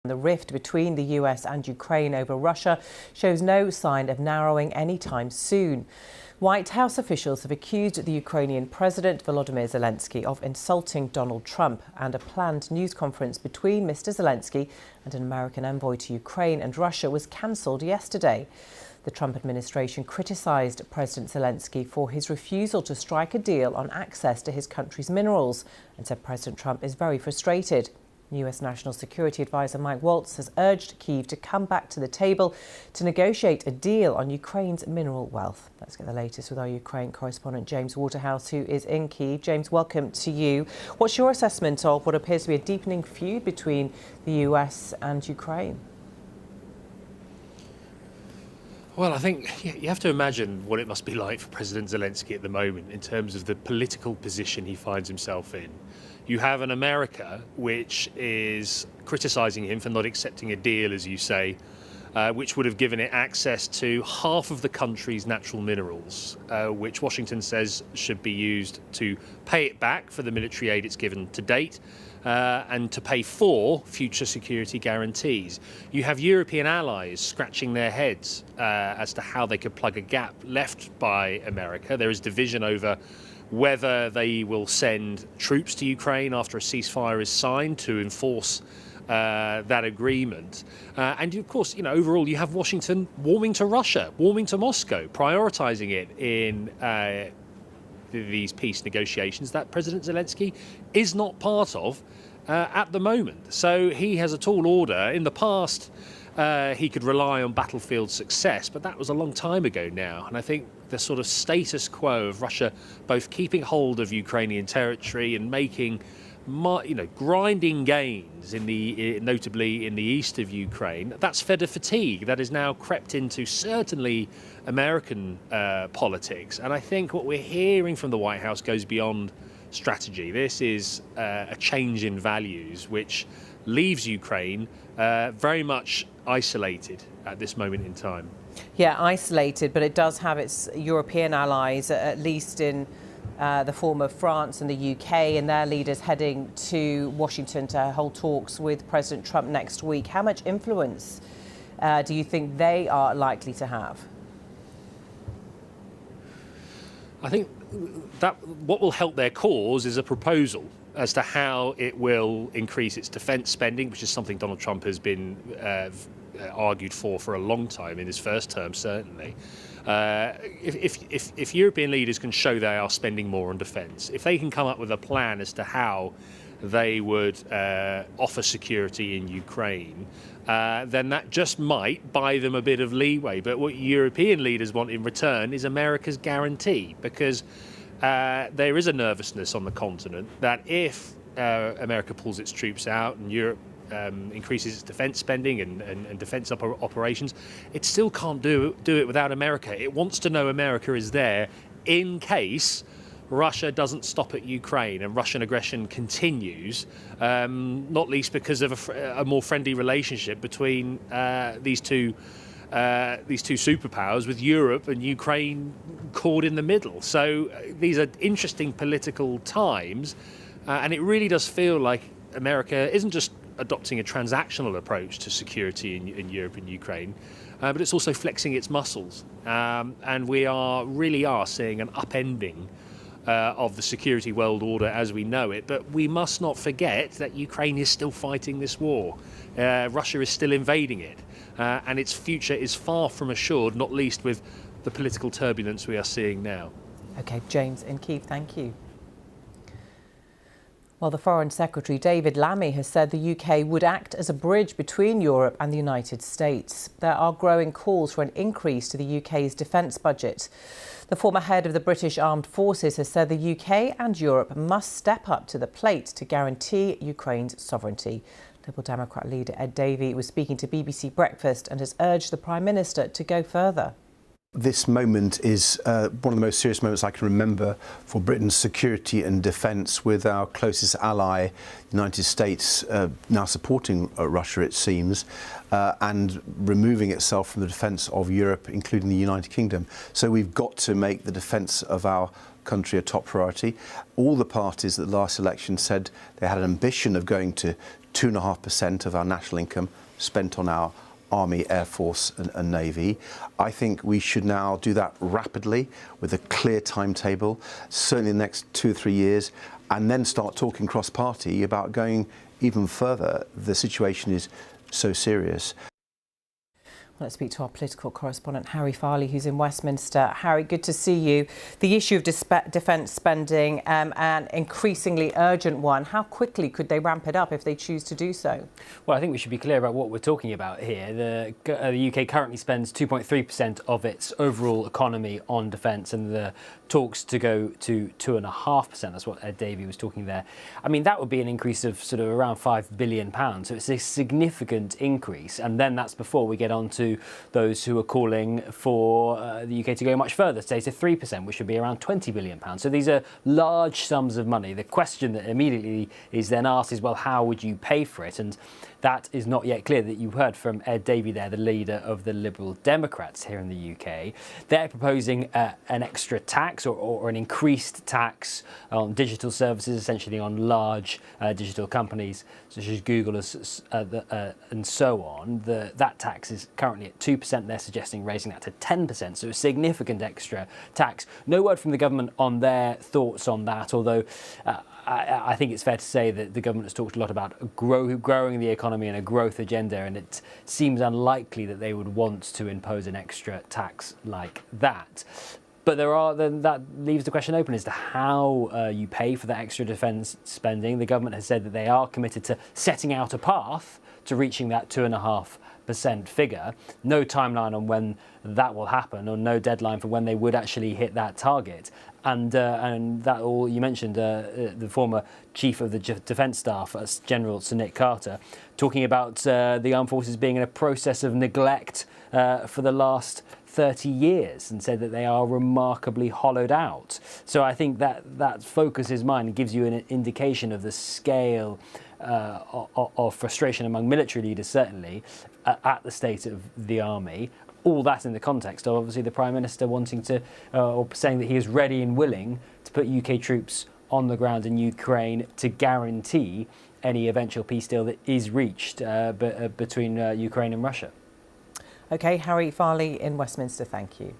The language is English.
The rift between the US and Ukraine over Russia shows no sign of narrowing anytime soon. White House officials have accused the Ukrainian President Volodymyr Zelenskyy of insulting Donald Trump, and a planned news conference between Mr. Zelenskyy and an American envoy to Ukraine and Russia was cancelled yesterday. The Trump administration criticised President Zelenskyy for his refusal to strike a deal on access to his country's minerals and said President Trump is very frustrated. US National Security Advisor Mike Waltz has urged Kyiv to come back to the table to negotiate a deal on Ukraine's mineral wealth. Let's get the latest with our Ukraine correspondent James Waterhouse, who is in Kyiv. James, welcome to you. What's your assessment of what appears to be a deepening feud between the US and Ukraine? Well, I think you have to imagine what it must be like for President Zelenskyy at the moment in terms of the political position he finds himself in. You have an America which is criticising him for not accepting a deal, as you say, which would have given it access to half of the country's natural minerals, which Washington says should be used to pay it back for the military aid it's given to date, and to pay for future security guarantees. You have European allies scratching their heads as to how they could plug a gap left by America. There is division over whether they will send troops to Ukraine after a ceasefire is signed to enforce that agreement. And of course, overall, you have Washington warming to Russia, warming to Moscow, prioritising it in these peace negotiations that President Zelenskyy is not part of at the moment. So he has a tall order. In the past, he could rely on battlefield success, but that was a long time ago now. And I think the sort of status quo of Russia both keeping hold of Ukrainian territory and making grinding gains notably in the east of Ukraine, that's fed a fatigue that has now crept into certainly American politics. And I think what we're hearing from the White House goes beyond strategy. This is a change in values which leaves Ukraine very much isolated at this moment in time. Yeah, isolated, but it does have its European allies, at least in the form of France and the UK, and their leaders heading to Washington to hold talks with President Trump next week. How much influence do you think they are likely to have? I think that what will help their cause is a proposal as to how it will increase its defence spending, which is something Donald Trump has been argued for a long time, in his first term certainly. If European leaders can show they are spending more on defence, if they can come up with a plan as to how they would offer security in Ukraine, then that just might buy them a bit of leeway. But what European leaders want in return is America's guarantee, because there is a nervousness on the continent that if America pulls its troops out and Europe increases its defence spending and defence operations, it still can't do it without America. It wants to know America is there in case Russia doesn't stop at Ukraine and Russian aggression continues, not least because of a more friendly relationship between these two superpowers, with Europe and Ukraine caught in the middle. So these are interesting political times, and it really does feel like America isn't just adopting a transactional approach to security in Europe and Ukraine, but it's also flexing its muscles. And we really are seeing an upending of the security world order as we know it. But we must not forget that Ukraine is still fighting this war. Russia is still invading it. And its future is far from assured, not least with the political turbulence we are seeing now. OK, James in Kyiv, thank you. Well, the Foreign Secretary, David Lammy, has said the UK would act as a bridge between Europe and the United States. There are growing calls for an increase to the UK's defence budget. The former head of the British Armed Forces has said the UK and Europe must step up to the plate to guarantee Ukraine's sovereignty. Liberal Democrat leader Ed Davey was speaking to BBC Breakfast and has urged the Prime Minister to go further. This moment is one of the most serious moments I can remember for Britain's security and defence, with our closest ally, the United States, now supporting Russia, it seems, and removing itself from the defence of Europe, including the United Kingdom. So we've got to make the defence of our country a top priority. All the parties at the last election said they had an ambition of going to 2.5% of our national income spent on our Army, Air Force and Navy. I think we should now do that rapidly with a clear timetable, certainly in the next 2 or 3 years, and then start talking cross-party about going even further. The situation is so serious. Let's speak to our political correspondent, Harry Farley, who's in Westminster. Harry, good to see you. The issue of defence spending, an increasingly urgent one. How quickly could they ramp it up if they choose to do so? Well, I think we should be clear about what we're talking about here. The UK currently spends 2.3% of its overall economy on defence, and the talks to go to 2.5%. That's what Ed Davey was talking there. I mean, that would be an increase of sort of around £5 billion. So it's a significant increase. And then that's before we get on to those who are calling for the UK to go much further, say to 3%, which would be around £20 billion. So these are large sums of money. The question that immediately is then asked is, well, how would you pay for it? And that is not yet clear. That you heard from Ed Davey there, the leader of the Liberal Democrats here in the UK. They're proposing an extra tax or an increased tax on digital services, essentially on large digital companies such as Google and so on. That tax is currently at 2%. They're suggesting raising that to 10%, so a significant extra tax. No word from the government on their thoughts on that, although I think it's fair to say that the government has talked a lot about growing the economy and a growth agenda, and it seems unlikely that they would want to impose an extra tax like that. But that leaves the question open as to how you pay for that extra defence spending. The government has said that they are committed to setting out a path to reaching that 2.5% figure. No timeline on when that will happen, or no deadline for when they would actually hit that target. And that all you mentioned, the former chief of the Defence Staff, General Sir Nick Carter, talking about the armed forces being in a process of neglect for the last 30 years, and said that they are remarkably hollowed out. So I think that focuses mine and gives you an indication of the scale of frustration among military leaders, certainly, at the state of the army. All that in the context of obviously the Prime Minister wanting to, or saying that he is ready and willing to put UK troops on the ground in Ukraine to guarantee any eventual peace deal that is reached between Ukraine and Russia. OK, Harry Farley in Westminster, thank you.